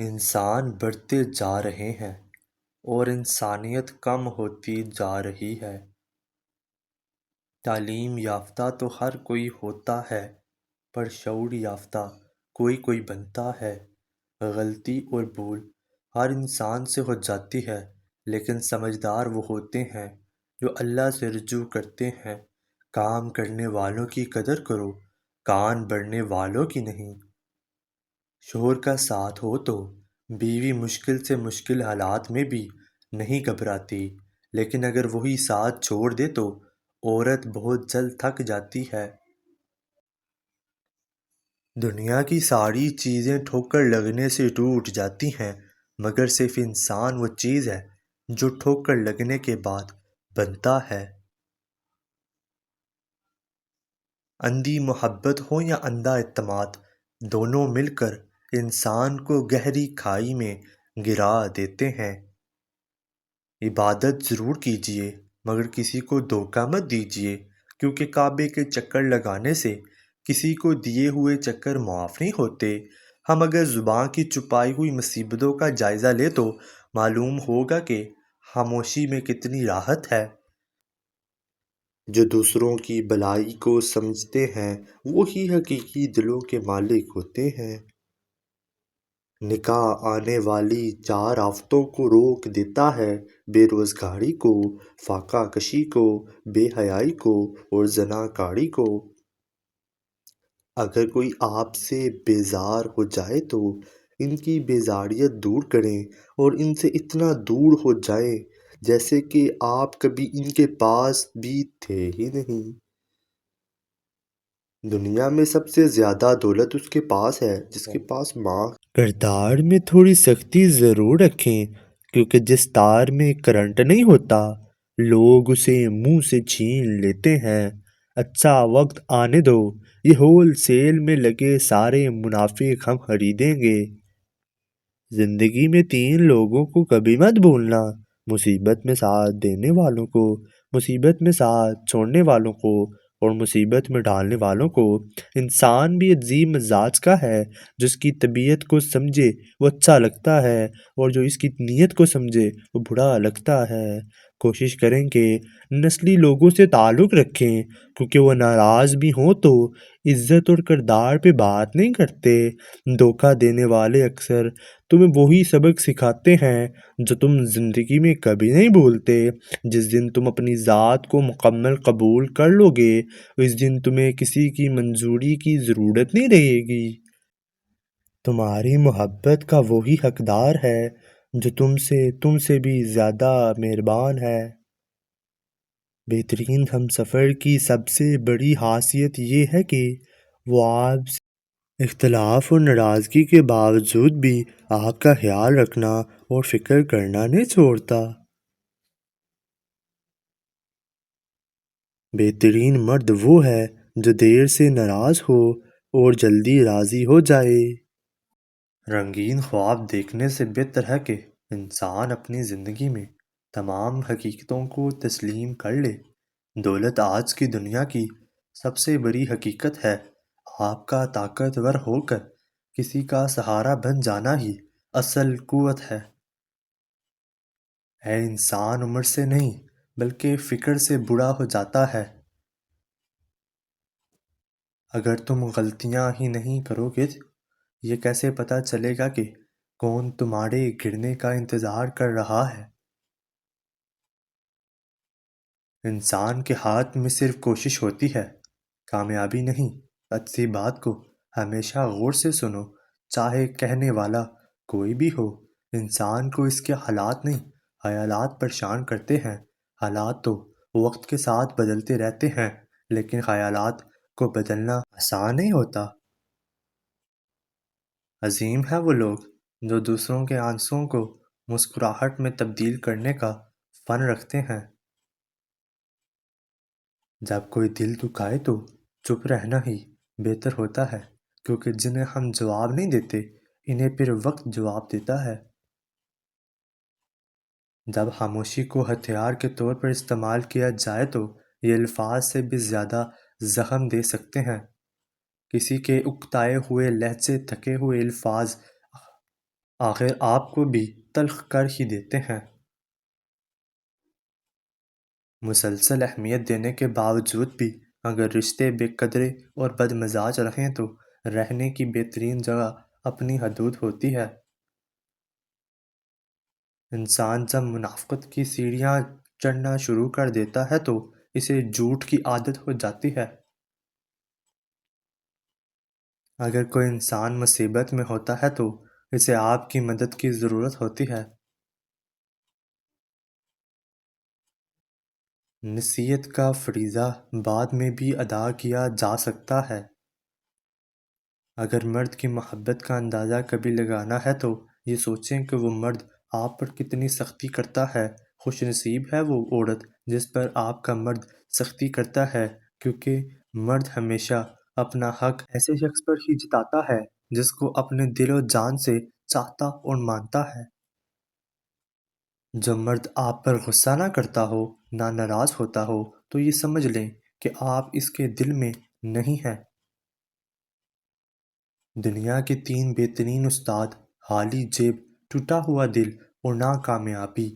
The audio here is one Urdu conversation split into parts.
انسان بڑھتے جا رہے ہیں اور انسانیت کم ہوتی جا رہی ہے۔ تعلیم یافتہ تو ہر کوئی ہوتا ہے، پر شعور یافتہ کوئی کوئی بنتا ہے۔ غلطی اور بھول ہر انسان سے ہو جاتی ہے، لیکن سمجھدار وہ ہوتے ہیں جو اللہ سے رجوع کرتے ہیں۔ کام کرنے والوں کی قدر کرو، کان بھرنے والوں کی نہیں۔ شوہر کا ساتھ ہو تو بیوی مشکل سے مشکل حالات میں بھی نہیں گھبراتی، لیکن اگر وہی ساتھ چھوڑ دے تو عورت بہت جلد تھک جاتی ہے۔ دنیا کی ساری چیزیں ٹھوکر لگنے سے ٹوٹ جاتی ہیں، مگر صرف انسان وہ چیز ہے جو ٹھوکر لگنے کے بعد بنتا ہے۔ اندھی محبت ہو یا اندھا اعتماد، دونوں مل کر انسان کو گہری کھائی میں گرا دیتے ہیں۔ عبادت ضرور کیجیے، مگر کسی کو دھوکہ مت دیجیے، کیونکہ کعبے کے چکر لگانے سے کسی کو دیے ہوئے چکر معاف نہیں ہوتے۔ ہم اگر زبان کی چھپائی ہوئی مصیبتوں کا جائزہ لیں تو معلوم ہوگا کہ خاموشی میں کتنی راحت ہے۔ جو دوسروں کی بھلائی کو سمجھتے ہیں وہی حقیقی دلوں کے مالک ہوتے ہیں۔ نکاح آنے والی 4 آفتوں کو روک دیتا ہے: بے روزگاری کو، فاقہ کشی کو، بے حیائی کو اور زناکاری کو۔ اگر کوئی آپ سے بیزار ہو جائے تو ان کی بیزاریت دور کریں اور ان سے اتنا دور ہو جائیں جیسے کہ آپ کبھی ان کے پاس بھی تھے ہی نہیں۔ دنیا میں سب سے زیادہ دولت اس کے پاس ہے جس کے پاس ماں۔ کردار میں تھوڑی سختی ضرور رکھیں، کیونکہ جس تار میں کرنٹ نہیں ہوتا لوگ اسے منہ سے چھین لیتے ہیں۔ اچھا وقت آنے دو، یہ ہول سیل میں لگے سارے منافق ہم خریدیں گے۔ زندگی میں 3 لوگوں کو کبھی مت بھولنا: مصیبت میں ساتھ دینے والوں کو، مصیبت میں ساتھ چھوڑنے والوں کو اور مصیبت میں ڈالنے والوں کو۔ انسان بھی عجیب مزاج کا ہے، جو اس کی طبیعت کو سمجھے وہ اچھا لگتا ہے اور جو اس کی نیت کو سمجھے وہ برا لگتا ہے۔ کوشش کریں کہ نسلی لوگوں سے تعلق رکھیں، کیونکہ وہ ناراض بھی ہوں تو عزت اور کردار پہ بات نہیں کرتے۔ دھوکہ دینے والے اکثر تمہیں وہی سبق سکھاتے ہیں جو تم زندگی میں کبھی نہیں بھولتے۔ جس دن تم اپنی ذات کو مکمل قبول کر لو گے اس دن تمہیں کسی کی منظوری کی ضرورت نہیں رہے گی۔ تمہاری محبت کا وہی حقدار ہے جو تم سے بھی زیادہ مہربان ہے۔ بہترین ہمسفر کی سب سے بڑی خاصیت یہ ہے کہ وہ آپ سے اختلاف اور ناراضگی کے باوجود بھی آپ کا خیال رکھنا اور فکر کرنا نہیں چھوڑتا۔ بہترین مرد وہ ہے جو دیر سے ناراض ہو اور جلدی راضی ہو جائے۔ رنگین خواب دیکھنے سے بہتر ہے کہ انسان اپنی زندگی میں تمام حقیقتوں کو تسلیم کر لے۔ دولت آج کی دنیا کی سب سے بڑی حقیقت ہے۔ آپ کا طاقتور ہو کر کسی کا سہارا بن جانا ہی اصل قوت ہے۔ اے انسان عمر سے نہیں بلکہ فکر سے بڑا ہو جاتا ہے۔ اگر تم غلطیاں ہی نہیں کرو گے یہ کیسے پتہ چلے گا کہ کون تمہارے گرنے کا انتظار کر رہا ہے؟ انسان کے ہاتھ میں صرف کوشش ہوتی ہے، کامیابی نہیں۔ اچھی بات کو ہمیشہ غور سے سنو، چاہے کہنے والا کوئی بھی ہو۔ انسان کو اس کے حالات نہیں خیالات پریشان کرتے ہیں۔ حالات تو وقت کے ساتھ بدلتے رہتے ہیں، لیکن خیالات کو بدلنا آسان نہیں ہوتا۔ عظیم ہیں وہ لوگ جو دوسروں کے آنسوؤں کو مسکراہٹ میں تبدیل کرنے کا فن رکھتے ہیں۔ جب کوئی دل دکھائے تو چپ رہنا ہی بہتر ہوتا ہے، کیونکہ جنہیں ہم جواب نہیں دیتے انہیں پھر وقت جواب دیتا ہے۔ جب خاموشی کو ہتھیار کے طور پر استعمال کیا جائے تو یہ الفاظ سے بھی زیادہ زخم دے سکتے ہیں۔ کسی کے اکتائے ہوئے لہجے، تھکے ہوئے الفاظ آخر آپ کو بھی تلخ کر ہی دیتے ہیں۔ مسلسل اہمیت دینے کے باوجود بھی اگر رشتے بے قدرے اور بد مزاج رہیں تو رہنے کی بہترین جگہ اپنی حدود ہوتی ہے۔ انسان جب منافقت کی سیڑھیاں چڑھنا شروع کر دیتا ہے تو اسے جھوٹ کی عادت ہو جاتی ہے۔ اگر کوئی انسان مصیبت میں ہوتا ہے تو اسے آپ کی مدد کی ضرورت ہوتی ہے۔ نصیحت کا فریضہ بعد میں بھی ادا کیا جا سکتا ہے۔ اگر مرد کی محبت کا اندازہ کبھی لگانا ہے تو یہ سوچیں کہ وہ مرد آپ پر کتنی سختی کرتا ہے۔ خوش نصیب ہے وہ عورت جس پر آپ کا مرد سختی کرتا ہے، کیونکہ مرد ہمیشہ اپنا حق ایسے شخص پر ہی جتاتا ہے جس کو اپنے دل و جان سے چاہتا اور مانتا ہے۔ جب مرد آپ پر غصہ نہ کرتا ہو، نہ ناراض ہوتا ہو، تو یہ سمجھ لیں کہ آپ اس کے دل میں نہیں ہیں۔ دنیا کے 3 بہترین استاد، خالی جیب، ٹوٹا ہوا دل اور ناکامیابی۔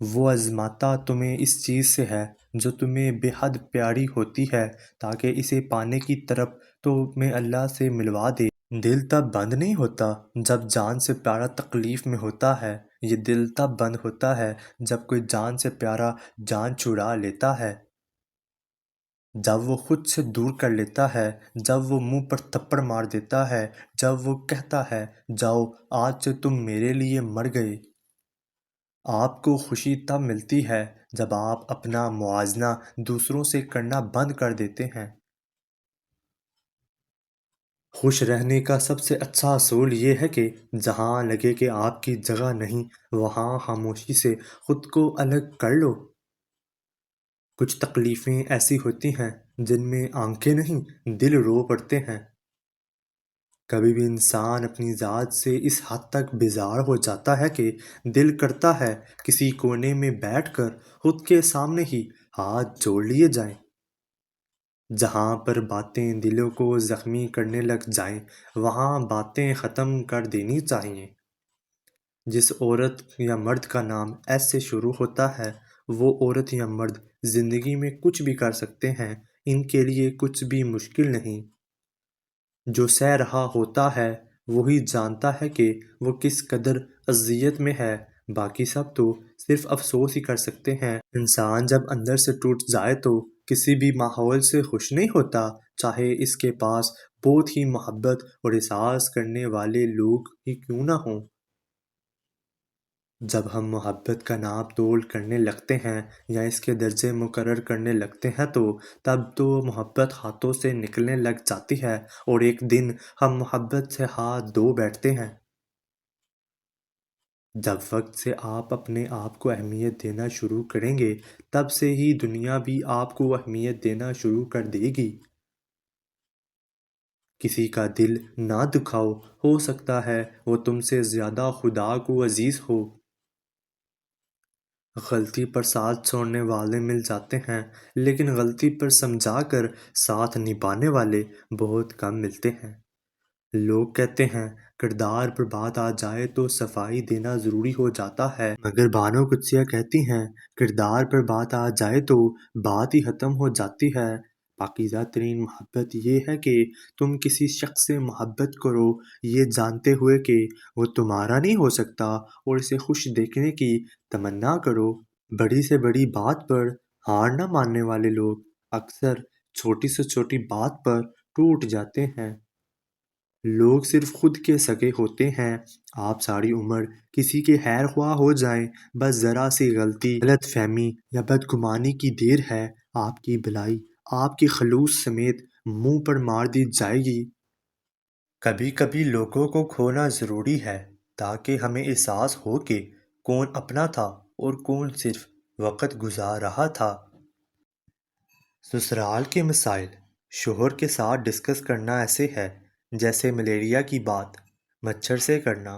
وہ آزماتا تمہیں اس چیز سے ہے جو تمہیں بے حد پیاری ہوتی ہے تاکہ اسے پانے کی طرف تمہیں اللہ سے ملوا دے۔ دل تب بند نہیں ہوتا جب جان سے پیارا تکلیف میں ہوتا ہے، یہ دل تب بند ہوتا ہے جب کوئی جان سے پیارا جان چرا لیتا ہے، جب وہ خود سے دور کر لیتا ہے، جب وہ منہ پر تھپڑ مار دیتا ہے، جب وہ کہتا ہے جاؤ آج سے تم میرے لیے مر گئے۔ آپ کو خوشی تب ملتی ہے جب آپ اپنا موازنہ دوسروں سے کرنا بند کر دیتے ہیں۔ خوش رہنے کا سب سے اچھا اصول یہ ہے کہ جہاں لگے کہ آپ کی جگہ نہیں، وہاں خاموشی سے خود کو الگ کر لو۔ کچھ تکلیفیں ایسی ہوتی ہیں جن میں آنکھیں نہیں، دل رو پڑتے ہیں۔ کبھی بھی انسان اپنی ذات سے اس حد تک بیزار ہو جاتا ہے کہ دل کرتا ہے کسی کونے میں بیٹھ کر خود کے سامنے ہی ہاتھ جوڑ لیے جائیں۔ جہاں پر باتیں دلوں کو زخمی کرنے لگ جائیں، وہاں باتیں ختم کر دینی چاہیے۔ جس عورت یا مرد کا نام ایس سے شروع ہوتا ہے، وہ عورت یا مرد زندگی میں کچھ بھی کر سکتے ہیں، ان کے لیے کچھ بھی مشکل نہیں۔ جو سہ رہا ہوتا ہے وہی جانتا ہے کہ وہ کس قدر اذیت میں ہے، باقی سب تو صرف افسوس ہی کر سکتے ہیں۔ انسان جب اندر سے ٹوٹ جائے تو کسی بھی ماحول سے خوش نہیں ہوتا، چاہے اس کے پاس بہت ہی محبت اور احساس کرنے والے لوگ ہی کیوں نہ ہوں۔ جب ہم محبت کا ناپ تول کرنے لگتے ہیں یا اس کے درجے مقرر کرنے لگتے ہیں تو تب تو محبت ہاتھوں سے نکلنے لگ جاتی ہے اور ایک دن ہم محبت سے ہاتھ دھو بیٹھتے ہیں۔ جب وقت سے آپ اپنے آپ کو اہمیت دینا شروع کریں گے، تب سے ہی دنیا بھی آپ کو اہمیت دینا شروع کر دے گی۔ کسی کا دل نہ دکھاؤ، ہو سکتا ہے وہ تم سے زیادہ خدا کو عزیز ہو۔ غلطی پر ساتھ چھوڑنے والے مل جاتے ہیں، لیکن غلطی پر سمجھا کر ساتھ نبھانے والے بہت کم ملتے ہیں۔ لوگ کہتے ہیں کردار پر بات آ جائے تو صفائی دینا ضروری ہو جاتا ہے، مگر بانو قدسیہ کہتی ہیں کردار پر بات آ جائے تو بات ہی ختم ہو جاتی ہے۔ پاکیزہ ترین محبت یہ ہے کہ تم کسی شخص سے محبت کرو یہ جانتے ہوئے کہ وہ تمہارا نہیں ہو سکتا اور اسے خوش دیکھنے کی تمنا کرو۔ بڑی سے بڑی بات پر ہار نہ ماننے والے لوگ اکثر چھوٹی سے چھوٹی بات پر ٹوٹ جاتے ہیں۔ لوگ صرف خود کے سگے ہوتے ہیں۔ آپ ساری عمر کسی کے خیر خواہ ہو جائیں، بس ذرا سی غلطی، غلط فہمی یا بدگمانی کی دیر ہے، آپ کی بھلائی آپ کے خلوص سمیت منہ پر مار دی جائے گی۔ کبھی کبھی لوگوں کو کھونا ضروری ہے تاکہ ہمیں احساس ہو کہ کون اپنا تھا اور کون صرف وقت گزار رہا تھا۔ سسرال کے مسائل شوہر کے ساتھ ڈسکس کرنا ایسے ہے جیسے ملیریا کی بات مچھر سے کرنا۔